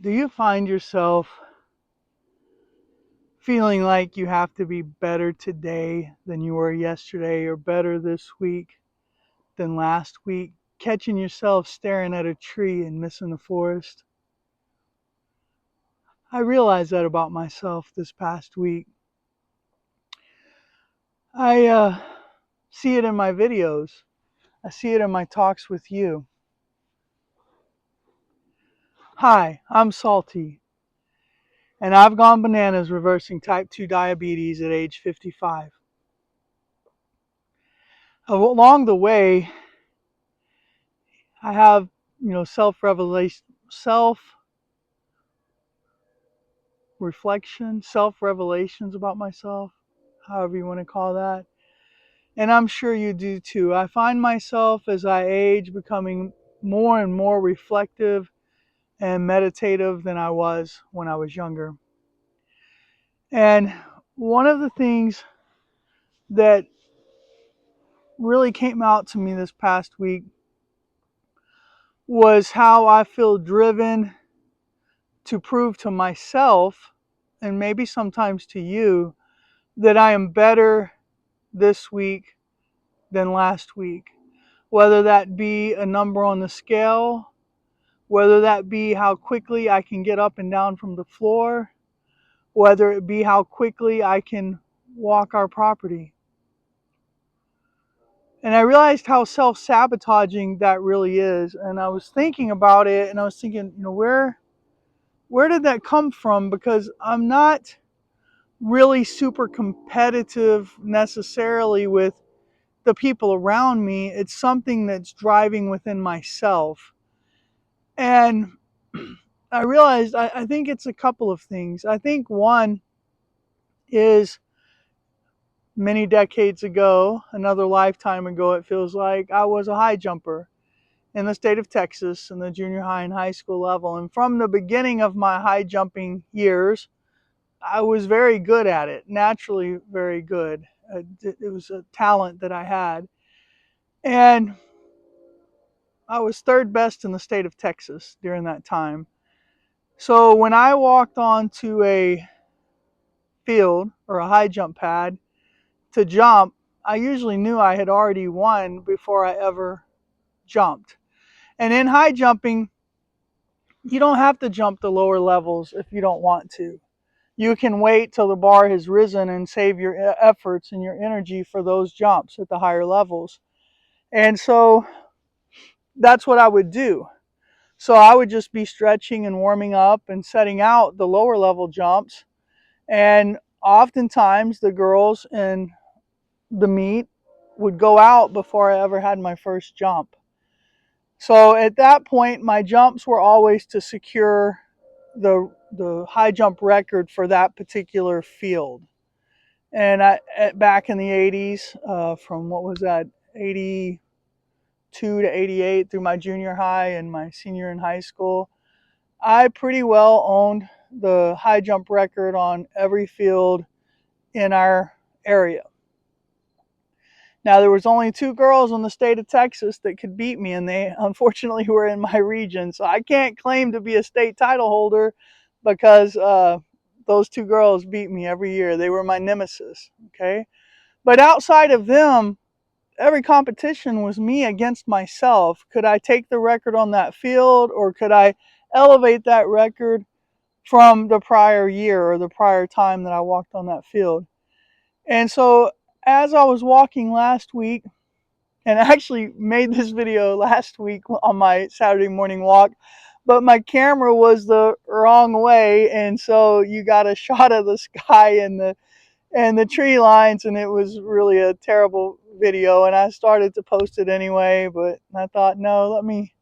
Do you find yourself feeling like you have to be better today than you were yesterday, or better this week than last week? Catching yourself staring at a tree and missing the forest? I realized that about myself this past week. I see it in my videos. I see it in my talks with you. Hi, I'm Salty, and I've gone bananas reversing type 2 diabetes at age 55. Along the way, I have, self-revelations about myself, however you want to call that. And I'm sure you do too. I find myself as I age becoming more and more reflective and meditative than I was when I was younger. And one of the things that really came out to me this past week was how I feel driven to prove to myself, and maybe sometimes to you, that I am better this week than last week. Whether that be a number on the scale, whether that be how quickly I can get up and down from the floor, whether it be how quickly I can walk our property. And I realized how self-sabotaging that really is. And I was thinking about it, and I was thinking, where did that come from? Because I'm not really super competitive necessarily with the people around me. It's something that's driving within myself. And I realized I think it's a couple of things. I think one is many decades ago, another lifetime ago, it feels like, I was a high jumper in the state of Texas in the junior high and high school level. And from the beginning of my high jumping years, I was very good at it, naturally very good. It was a talent that I had. And I was third best in the state of Texas during that time. So when I walked onto a field or a high jump pad to jump, I usually knew I had already won before I ever jumped. And in high jumping, you don't have to jump the lower levels if you don't want to. You can wait till the bar has risen and save your efforts and your energy for those jumps at the higher levels. And so that's what I would do. So I would just be stretching and warming up and setting out the lower level jumps. And oftentimes the girls in the meet would go out before I ever had my first jump. So at that point, my jumps were always to secure the high jump record for that particular field. And back in the 80s, from what was that, 82 to 88 through my junior high and my senior in high school, I pretty well owned the high jump record on every field in our area. Now, there was only two girls in the state of Texas that could beat me, and they unfortunately were in my region. So I can't claim to be a state title holder because those two girls beat me every year. They were my nemesis, okay? But outside of them, every competition was me against myself. Could I take the record on that field, or could I elevate that record from the prior year or the prior time that I walked on that field? And so as I was walking last week, and I actually made this video last week on my Saturday morning walk, but my camera was the wrong way, and so you got a shot of the sky and the tree lines, and it was really a terrible video. And I started to post it anyway, but I thought, no, let me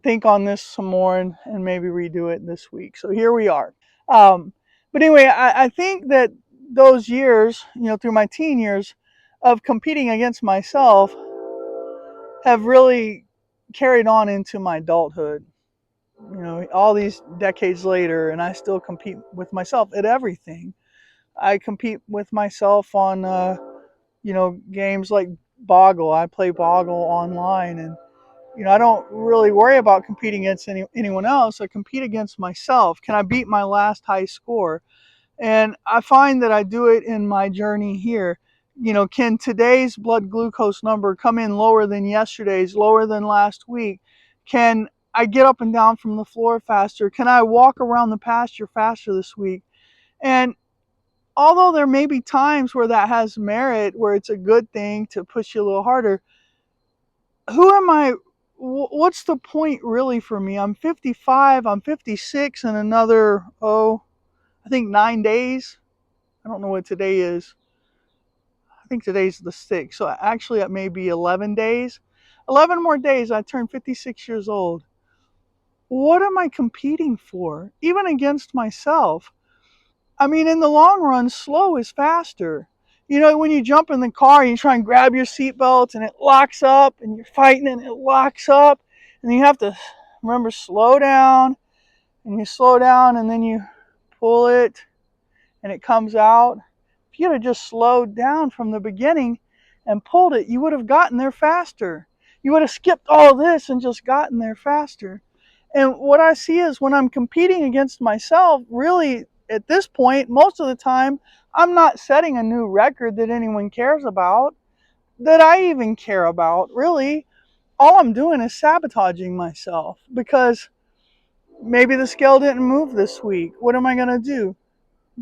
think on this some more and maybe redo it this week. So here we are. But anyway, I think that those years, through my teen years of competing against myself, have really carried on into my adulthood. All these decades later, and I still compete with myself at everything. I compete with myself on, games like Boggle. I play Boggle online, and I don't really worry about competing against anyone else. I compete against myself. Can I beat my last high score? And I find that I do it in my journey here. Can today's blood glucose number come in lower than yesterday's, lower than last week? Can I get up and down from the floor faster? Can I walk around the pasture faster this week? And although there may be times where that has merit, where it's a good thing to push you a little harder, who am I? What's the point really for me? I'm 55, I'm 56 in another, I think 9 days. I don't know what today is. I think today's the 6th. So actually, it may be 11 days. 11 more days, I turn 56 years old. What am I competing for? Even against myself. I mean, in the long run, slow is faster. When you jump in the car, you try and grab your seatbelt and it locks up, and you're fighting and it locks up. And you have to remember, slow down. And you slow down and then you pull it and it comes out. If you'd have just slowed down from the beginning and pulled it, you would have gotten there faster. You would have skipped all this and just gotten there faster. And what I see is when I'm competing against myself, really at this point, most of the time, I'm not setting a new record that anyone cares about, that I even care about, really. All I'm doing is sabotaging myself because maybe the scale didn't move this week. What am I going to do?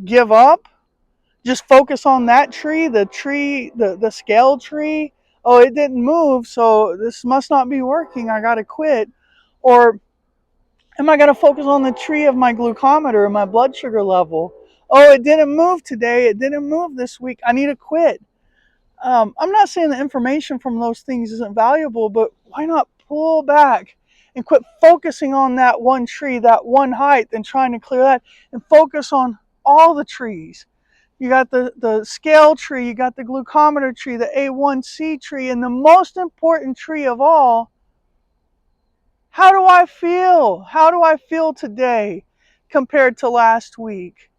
Give up? Just focus on that tree, the scale tree? Oh, it didn't move, so this must not be working. I got to quit. Or am I going to focus on the tree of my glucometer, my blood sugar level? Oh, it didn't move today. It didn't move this week. I need to quit. I'm not saying the information from those things isn't valuable, but why not pull back and quit focusing on that one tree, that one height, and trying to clear that, and focus on all the trees. You got the scale tree, you got the glucometer tree, the A1C tree, and the most important tree of all, how do I feel? How do I feel today compared to last week?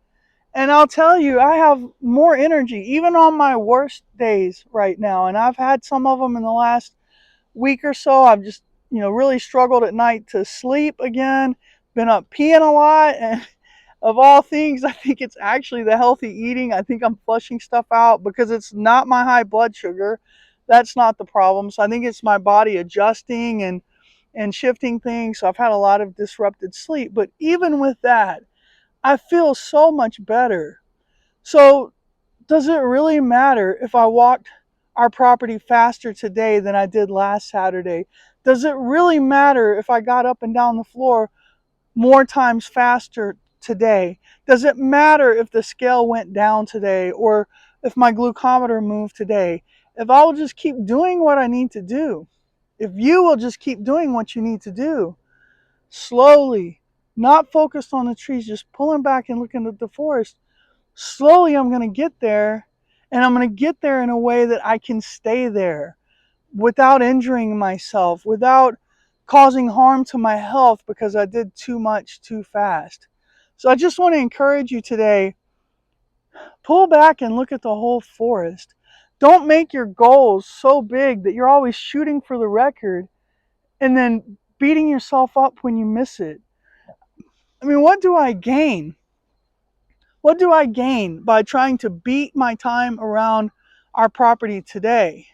And I'll tell you, I have more energy, even on my worst days right now. And I've had some of them in the last week or so. I've just, really struggled at night to sleep again, been up peeing a lot. And of all things, I think it's actually the healthy eating. I think I'm flushing stuff out because it's not my high blood sugar. That's not the problem. So I think it's my body adjusting and shifting things. So I've had a lot of disrupted sleep. But even with that, I feel so much better. So does it really matter if I walked our property faster today than I did last Saturday? Does it really matter if I got up and down the floor more times faster today? Does it matter if the scale went down today or if my glucometer moved today? If I will just keep doing what I need to do, if you will just keep doing what you need to do, slowly, not focused on the trees, just pulling back and looking at the forest, slowly I'm going to get there, and I'm going to get there in a way that I can stay there without injuring myself, without causing harm to my health because I did too much too fast. So I just want to encourage you today, pull back and look at the whole forest. Don't make your goals so big that you're always shooting for the record and then beating yourself up when you miss it. I mean, what do I gain? What do I gain by trying to beat my time around our property today?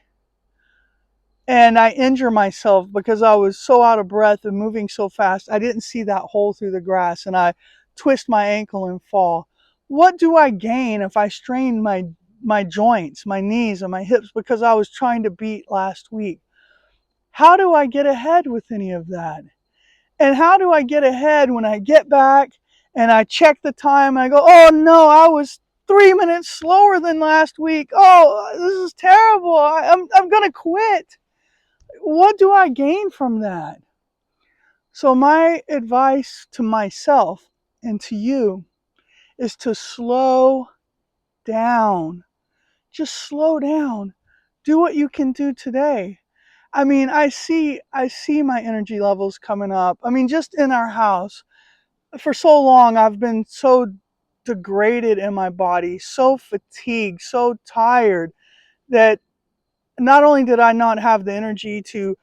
And I injure myself because I was so out of breath and moving so fast. I didn't see that hole through the grass and I twist my ankle and fall. What do I gain if I strain my joints, my knees and my hips because I was trying to beat last week? How do I get ahead with any of that? And how do I get ahead when I get back and I check the time and I go, oh no, I was 3 minutes slower than last week. Oh, this is terrible. I'm going to quit. What do I gain from that? So my advice to myself and to you is to slow down. Just slow down. Do what you can do today. I mean, I see my energy levels coming up. I mean, just in our house, for so long I've been so degraded in my body, so fatigued, so tired that not only did I not have the energy to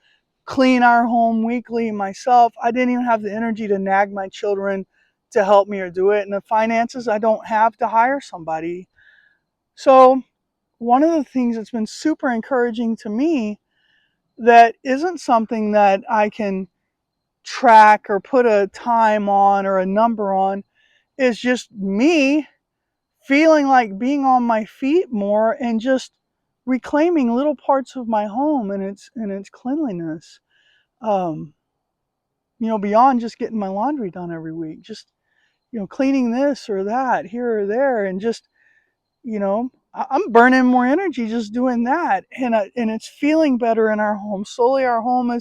clean our home weekly myself. I didn't even have the energy to nag my children to help me or do it. And the finances I don't have to hire somebody. So, one of the things that's been super encouraging to me that isn't something that I can track or put a time on or a number on is just me feeling like being on my feet more and just reclaiming little parts of my home and its cleanliness. Um, beyond just getting my laundry done every week, just cleaning this or that here or there, and just I'm burning more energy just doing that, and it's feeling better in our home. Slowly, our home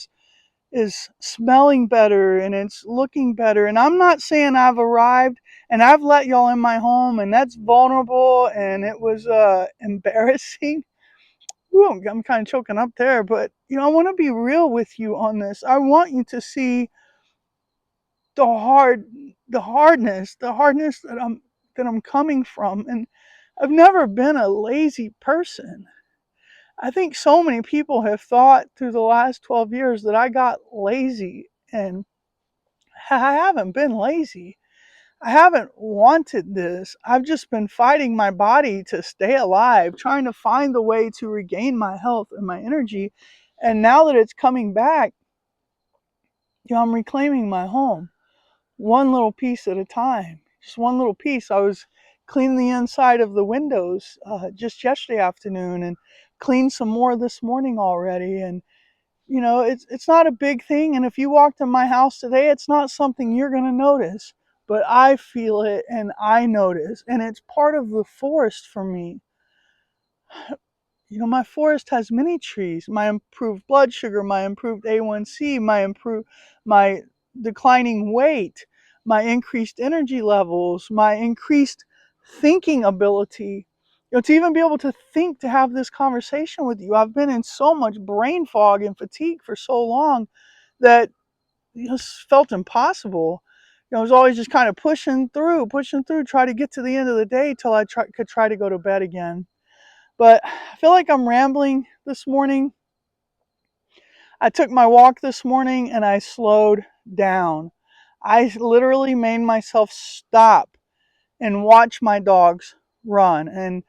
is smelling better and it's looking better. And I'm not saying I've arrived and I've let y'all in my home, and that's vulnerable and it was embarrassing. Ooh, I'm kind of choking up there, but I want to be real with you on this. I want you to see the hard the hardness that I'm coming from. And I've never been a lazy person. I think so many people have thought through the last 12 years that I got lazy, and I haven't been lazy. I haven't wanted this. I've just been fighting my body to stay alive, trying to find the way to regain my health and my energy. And now that it's coming back, I'm reclaiming my home one little piece at a time. Just one little piece. I was cleaning the inside of the windows just yesterday afternoon, and cleaned some more this morning already. And it's not a big thing. And if you walked in my house today, it's not something you're going to notice. But I feel it and I notice. And it's part of the forest for me. My forest has many trees. My improved blood sugar, my improved A1C, my declining weight, my increased energy levels, my increased thinking ability. To even be able to think, to have this conversation with you. I've been in so much brain fog and fatigue for so long that it's felt impossible. I was always just kind of pushing through, try to get to the end of the day till could try to go to bed again. But I feel like I'm rambling this morning. I took my walk this morning and I slowed down. I literally made myself stop and watch my dogs run and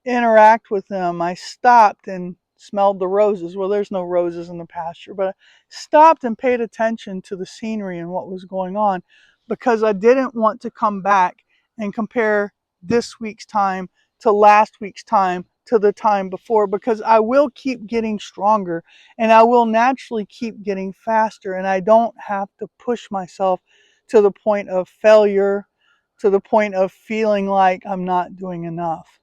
interact with them. I stopped and smelled the roses. Well, there's no roses in the pasture, but I stopped and paid attention to the scenery and what was going on, because I didn't want to come back and compare this week's time to last week's time to the time before, because I will keep getting stronger and I will naturally keep getting faster, and I don't have to push myself to the point of failure, to the point of feeling like I'm not doing enough.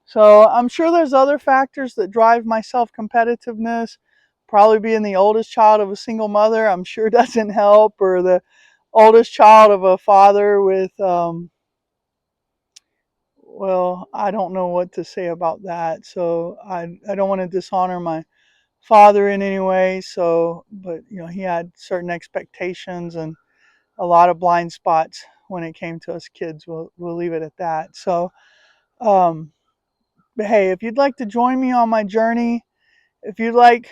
So I'm sure there's other factors that drive my self-competitiveness. Probably being the oldest child of a single mother, I'm sure doesn't help, or the oldest child of a father with, well, I don't know what to say about that. So I don't want to dishonor my father in any way. So, but he had certain expectations and a lot of blind spots when it came to us kids. We'll leave it at that. So, um, but hey, if you'd like to join me on my journey, if you'd like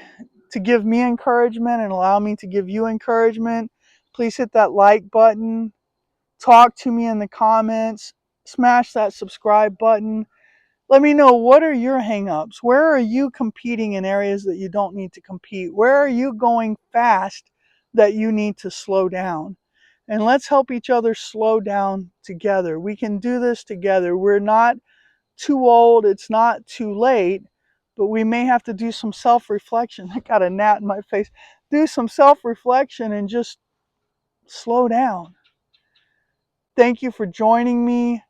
to give me encouragement and allow me to give you encouragement, please hit that like button, talk to me in the comments, smash that subscribe button. Let me know, what are your hangups? Where are you competing in areas that you don't need to compete? Where are you going fast that you need to slow down? And let's help each other slow down together. We can do this together. We're not too old, it's not too late, but we may have to do some self-reflection. I got a gnat in my face. Do some self-reflection and just slow down. Thank you for joining me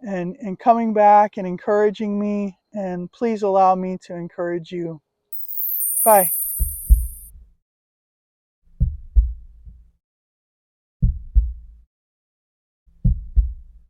and coming back and encouraging me. And please allow me to encourage you. Bye.